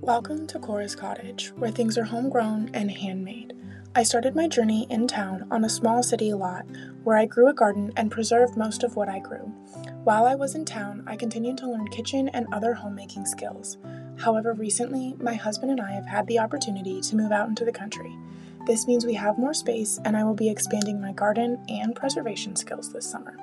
Welcome to Cora's Cottage, where things are homegrown and handmade. I started my journey in town on a small city lot where I grew a garden and preserved most of what I grew. While I was in town, I continued to learn kitchen and other homemaking skills. However, recently, my husband and I have had the opportunity to move out into the country. This means we have more space, and I will be expanding my garden and preservation skills this summer.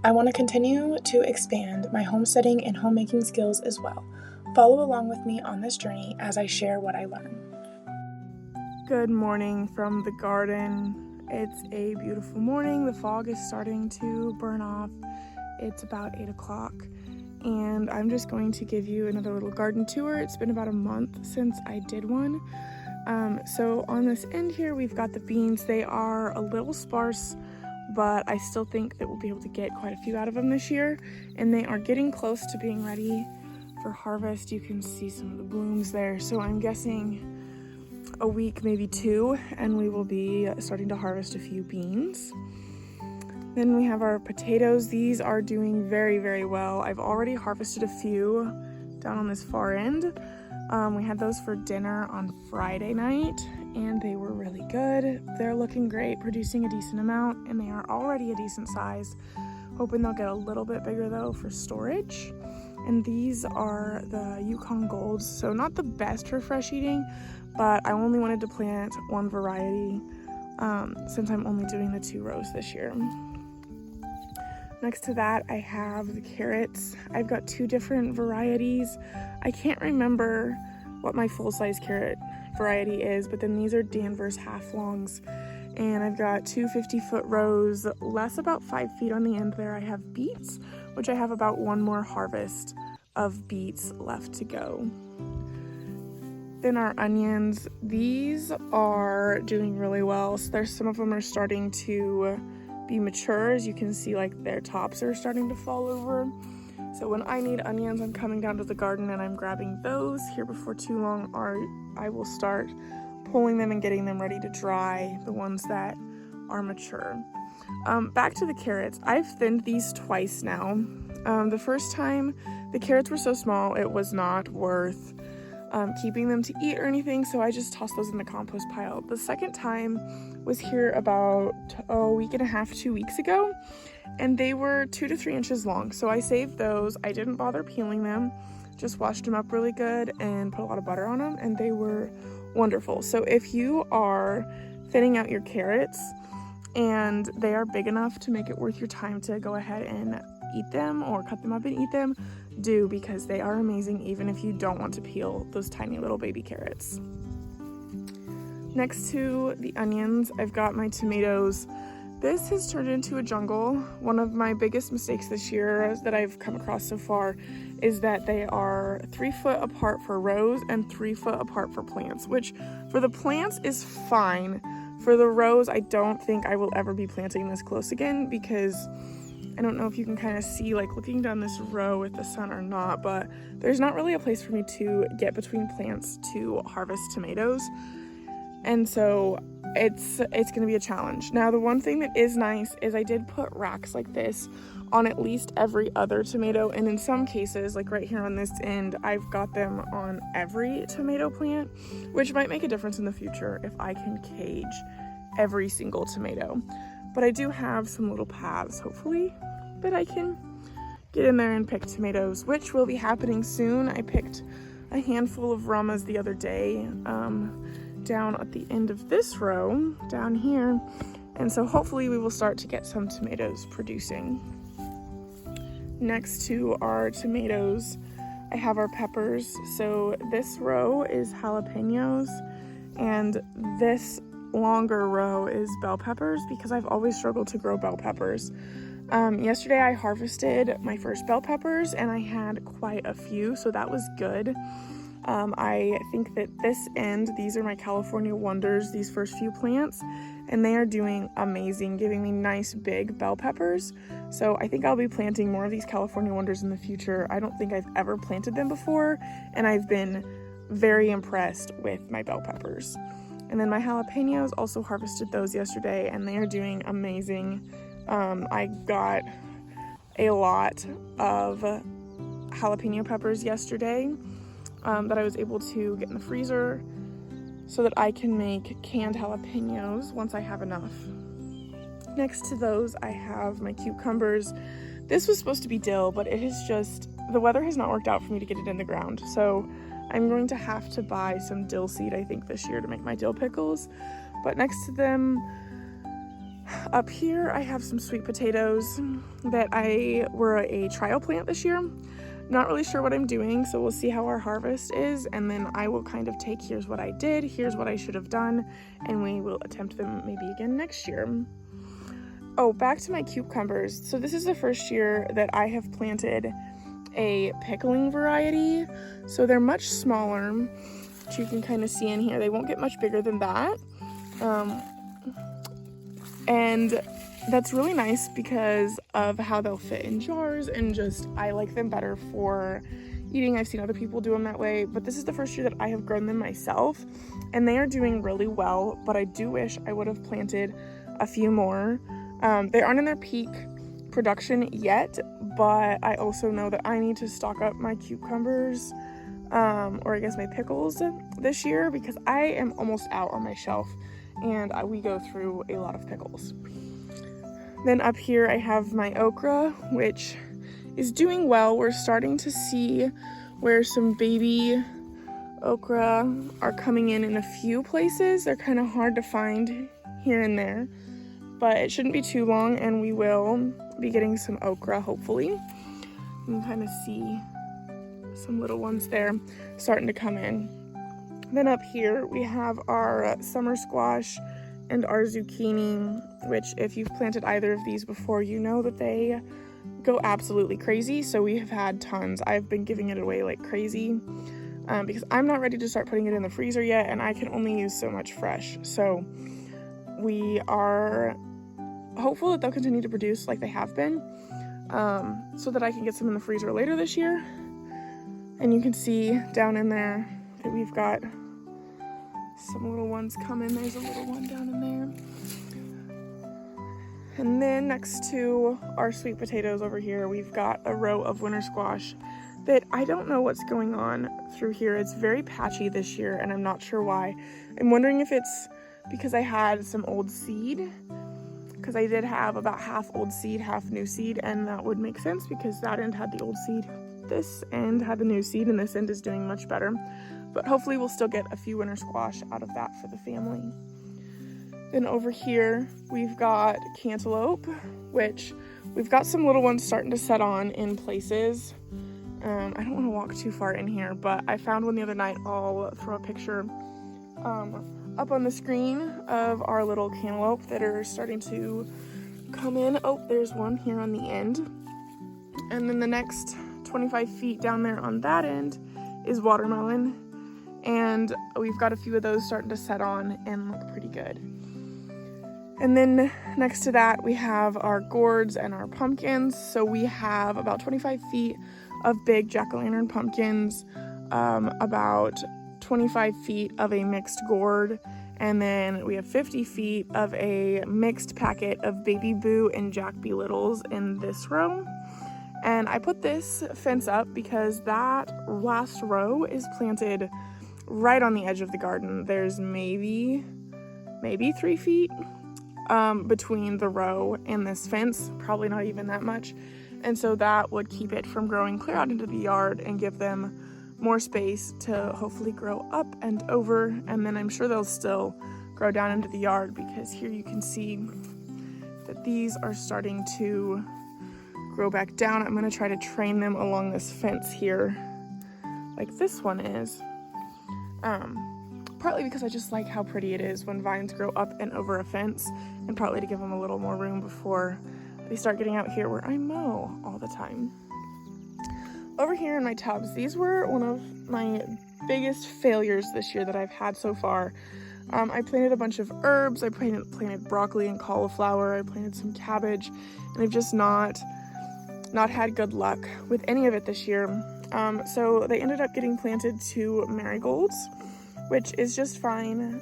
I want to continue to expand my homesteading and homemaking skills as well. Follow along with me on this journey as I share what I learn. Good morning from the garden. It's a beautiful morning. The fog is starting to burn off. It's about 8 o'clock and I'm just going to give you another little garden tour. It's been about a month since I did one. So on this end here, we've got the beans. They are a little sparse, but I still think that we'll be able to get quite a few out of them this year, and they are getting close to being ready for harvest. You can see some of the blooms there, so I'm guessing a week, maybe 2, and we will be starting to harvest a few beans. Then we have our potatoes. These are doing very, very well. I've already harvested a few down on this far end. We had those for dinner on Friday night, and they were really good. They're looking great, producing a decent amount, and they are already a decent size. Hoping they'll get a little bit bigger though for storage. And these are the Yukon Golds, so not the best for fresh eating, but I only wanted to plant one variety since I'm only doing the 2 rows this year. Next to that, I have the carrots. I've got 2 different varieties. I can't remember what my full-size carrot variety is, but then these are Danvers half-longs. And I've got 2 50-foot rows, less about 5 feet on the end there. I have beets, which I have about 1 more harvest of beets left to go. Then our onions, these are doing really well. So there's some of them are starting to be mature. As you can see, like their tops are starting to fall over. So when I need onions, I'm coming down to the garden and I'm grabbing those. Here before too long, I will start pulling them and getting them ready to dry, the ones that are mature. Back to the carrots. I've thinned these twice now. The first time, the carrots were so small, it was not worth keeping them to eat or anything, so I just tossed those in the compost pile. The second time was here about a week and a half, 2 weeks ago, and they were 2 to 3 inches long, so I saved those. I didn't bother peeling them, just washed them up really good and put a lot of butter on them, and they were wonderful. So if you are thinning out your carrots and they are big enough to make it worth your time to go ahead and eat them or cut them up and eat them, do, because they are amazing even if you don't want to peel those tiny little baby carrots. Next to the onions, I've got my tomatoes. This has turned into a jungle. One of my biggest mistakes this year that I've come across so far is that they are 3 foot apart for rows and 3 foot apart for plants, which for the plants is fine. For the rows, I don't think I will ever be planting this close again, because I don't know if you can kind of see, like looking down this row with the sun or not, but there's not really a place for me to get between plants to harvest tomatoes. And so it's going to be a challenge. Now, the one thing that is nice is I did put racks like this on at least every other tomato. And in some cases, like right here on this end, I've got them on every tomato plant, which might make a difference in the future if I can cage every single tomato. But I do have some little paths, hopefully, that I can get in there and pick tomatoes, which will be happening soon. I picked a handful of ramas the other day, down at the end of this row, down here. And so hopefully we will start to get some tomatoes producing. Next to our tomatoes, I have our peppers. So this row is jalapenos, and this longer row is bell peppers, because I've always struggled to grow bell peppers. Yesterday I harvested my first bell peppers and I had quite a few, so that was good. I think that this end, these are my California Wonders, these first few plants, and they are doing amazing, giving me nice big bell peppers. So I think I'll be planting more of these California Wonders in the future. I don't think I've ever planted them before, and I've been very impressed with my bell peppers. And then my jalapenos, also harvested those yesterday, and they are doing amazing. I got a lot of jalapeno peppers yesterday, that I was able to get in the freezer so that I can make canned jalapenos once I have enough. Next to those, I have my cucumbers. This was supposed to be dill, but it is just, the weather has not worked out for me to get it in the ground. So I'm going to have to buy some dill seed, I think, this year to make my dill pickles. But next to them, up here, I have some sweet potatoes that were a trial plant this year. Not really sure what I'm doing, so we'll see how our harvest is, and then I will kind of take, here's what I did, here's what I should have done, and we will attempt them maybe again next year. Oh, back to my cucumbers. So this is the first year that I have planted a pickling variety. So they're much smaller, which you can kind of see in here. They won't get much bigger than that. And that's really nice because of how they'll fit in jars, and just I like them better for eating. I've seen other people do them that way, but this is the first year that I have grown them myself, and they are doing really well, but I do wish I would have planted a few more. They aren't in their peak production yet, but I also know that I need to stock up my cucumbers, or I guess my pickles this year, because I am almost out on my shelf, and we go through a lot of pickles. Then up here I have my okra, which is doing well. We're starting to see where some baby okra are coming in a few places. They're kind of hard to find here and there, but it shouldn't be too long and we will be getting some okra, hopefully. You can kind of see some little ones there starting to come in. Then up here we have our summer squash and our zucchini, which if you've planted either of these before, you know that they go absolutely crazy. So we have had tons. I've been giving it away like crazy because I'm not ready to start putting it in the freezer yet, and I can only use so much fresh. So we are hopeful that they'll continue to produce like they have been, so that I can get some in the freezer later this year. And you can see down in there that we've got some little ones coming. There's a little one down in there. And then next to our sweet potatoes over here, we've got a row of winter squash that I don't know what's going on through here. It's very patchy this year, and I'm not sure why. I'm wondering if it's because I had some old seed, because I did have about half old seed, half new seed, and that would make sense because that end had the old seed. This end had the new seed, and this end is doing much better. But hopefully we'll still get a few winter squash out of that for the family. Then over here, we've got cantaloupe, which we've got some little ones starting to set on in places. I don't want to walk too far in here, but I found one the other night. I'll throw a picture up on the screen of our little cantaloupe that are starting to come in. Oh, there's one here on the end. And then the next 25 feet down there on that end is watermelon. And we've got a few of those starting to set on and look pretty good. And then next to that, we have our gourds and our pumpkins. So we have about 25 feet of big jack-o'-lantern pumpkins, about 25 feet of a mixed gourd, and then we have 50 feet of a mixed packet of Baby Boo and Jack Be Littles in this row. And I put this fence up because that last row is planted right on the edge of the garden. There's maybe 3 feet between the row and this fence, probably not even that much. And so that would keep it from growing clear out into the yard and give them more space to hopefully grow up and over. And then I'm sure they'll still grow down into the yard, because here you can see that these are starting to grow back down. I'm going to try to train them along this fence here like this one is. Partly because I just like how pretty it is when vines grow up and over a fence, and partly to give them a little more room before they start getting out here where I mow all the time. Over here in my tubs, these were one of my biggest failures this year that I've had so far. I planted a bunch of herbs. I planted broccoli and cauliflower. I planted some cabbage, and I've just not had good luck with any of it this year. So they ended up getting planted to marigolds, which is just fine.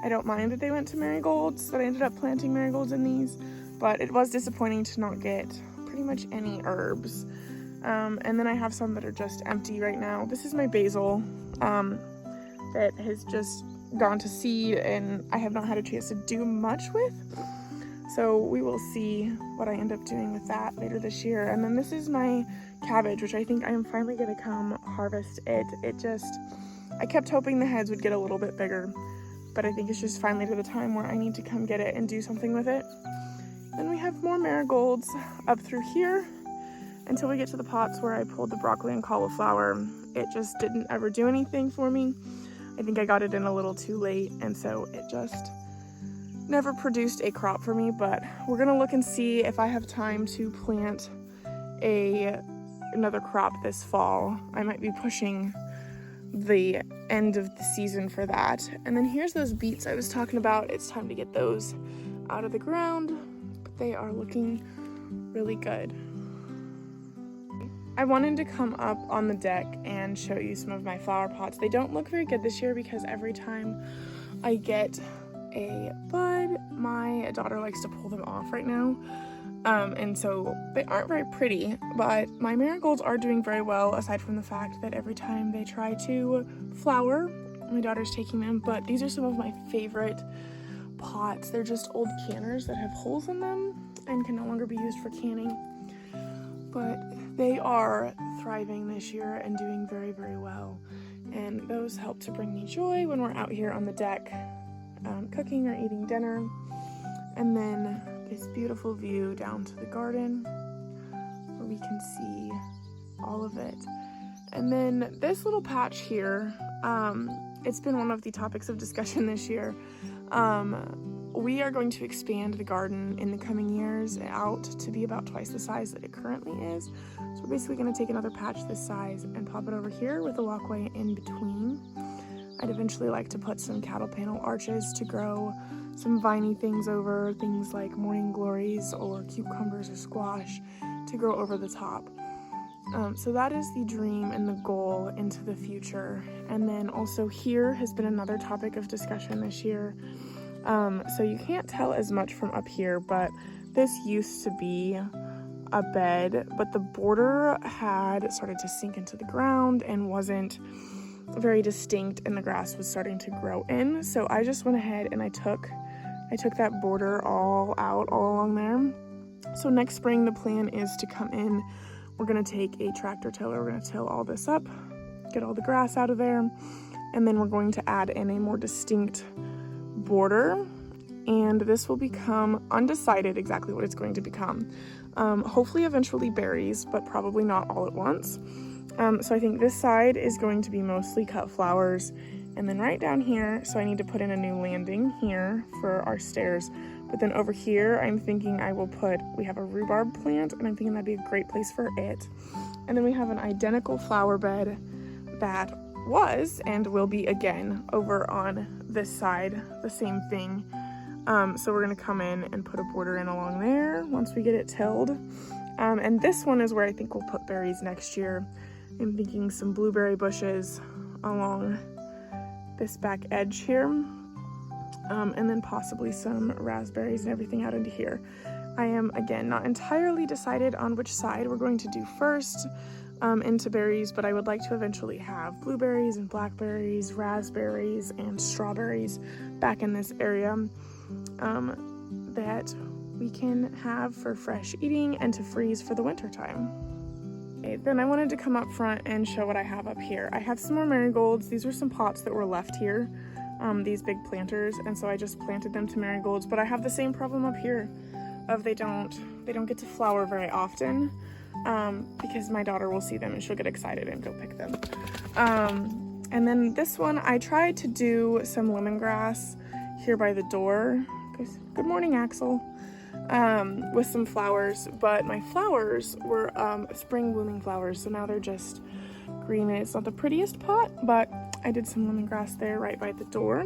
I don't mind that they went to marigolds, that I ended up planting marigolds in these, but it was disappointing to not get pretty much any herbs. And then I have some that are just empty right now. This is my basil that has just gone to seed and I have not had a chance to do much with. So we will see what I end up doing with that later this year. And then this is my cabbage, which I think I am finally going to come harvest it. I kept hoping the heads would get a little bit bigger, but I think it's just finally to the time where I need to come get it and do something with it. Then we have more marigolds up through here until we get to the pots where I pulled the broccoli and cauliflower. It just didn't ever do anything for me. I think I got it in a little too late, and so it just never produced a crop for me. But we're gonna look and see if I have time to plant another crop this fall. I might be pushing the end of the season for that. And then here's those beets I was talking about. It's time to get those out of the ground, but they are looking really good. I wanted to come up on the deck and show you some of my flower pots. They don't look very good this year because every time I get a bud, my daughter likes to pull them off right now. And so they aren't very pretty, but my marigolds are doing very well, aside from the fact that every time they try to flower, my daughter's taking them. But these are some of my favorite pots. They're just old canners that have holes in them and can no longer be used for canning. But they are thriving this year and doing very, very well. And those help to bring me joy when we're out here on the deck cooking or eating dinner. And then this beautiful view down to the garden where we can see all of it. And then this little patch here, it's been one of the topics of discussion this year. We are going to expand the garden in the coming years out to be about twice the size that it currently is. So we're basically going to take another patch this size and pop it over here with a walkway in between. I'd eventually like to put some cattle panel arches to grow some viney things over, things like morning glories or cucumbers or squash to grow over the top. So that is the dream and the goal into the future. And then also here has been another topic of discussion this year. So you can't tell as much from up here, but this used to be a bed, but the border had started to sink into the ground and wasn't very distinct, and the grass was starting to grow in. So I just went ahead and I took that border all out all along there. So next spring the plan is to come in. We're gonna take a tractor tiller, we're gonna till all this up, get all the grass out of there, and then we're going to add in a more distinct border, and this will become undecided exactly what it's going to become. Hopefully eventually berries, but probably not all at once. So I think this side is going to be mostly cut flowers, and then right down here, so I need to put in a new landing here for our stairs. But then over here, I'm thinking we have a rhubarb plant, and I'm thinking that'd be a great place for it. And then we have an identical flower bed that was and will be again over on this side, the same thing. So we're gonna come in and put a border in along there once we get it tilled. And this one is where I think we'll put berries next year. I'm thinking some blueberry bushes along this back edge here, and then possibly some raspberries and everything out into here. I am, again, not entirely decided on which side we're going to do first into berries, but I would like to eventually have blueberries and blackberries, raspberries, and strawberries back in this area that we can have for fresh eating and to freeze for the winter time. Okay, then I wanted to come up front and show what I have up here. I have some more marigolds. These were some pots that were left here, these big planters, and so I just planted them to marigolds, but I have the same problem up here of they don't get to flower very often, because my daughter will see them and she'll get excited and go pick them. And then this one, I tried to do some lemongrass here by the door. Good morning, Axel. With some flowers, but my flowers were spring blooming flowers, so now they're just green, and it's not the prettiest pot, but I did some lemongrass there right by the door.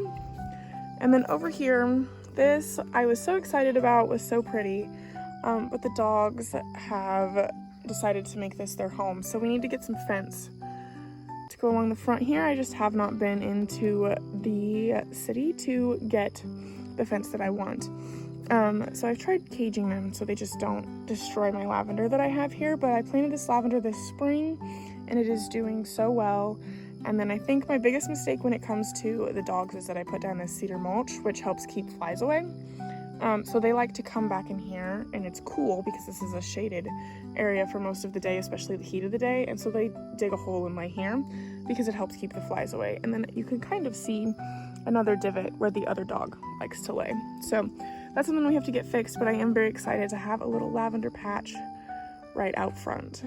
And then over here, this I was so excited about, was so pretty, but the dogs have decided to make this their home, so we need to get some fence to go along the front here. I just have not been into the city to get the fence that I want. So I've tried caging them so they just don't destroy my lavender that I have here, but I planted this lavender this spring and it is doing so well. And then I think my biggest mistake when it comes to the dogs is that I put down this cedar mulch, which helps keep flies away. So they like to come back in here, and it's cool because this is a shaded area for most of the day, especially the heat of the day. And so they dig a hole and lay here because it helps keep the flies away. And then you can kind of see another divot where the other dog likes to lay. So that's something we have to get fixed, but I am very excited to have a little lavender patch right out front.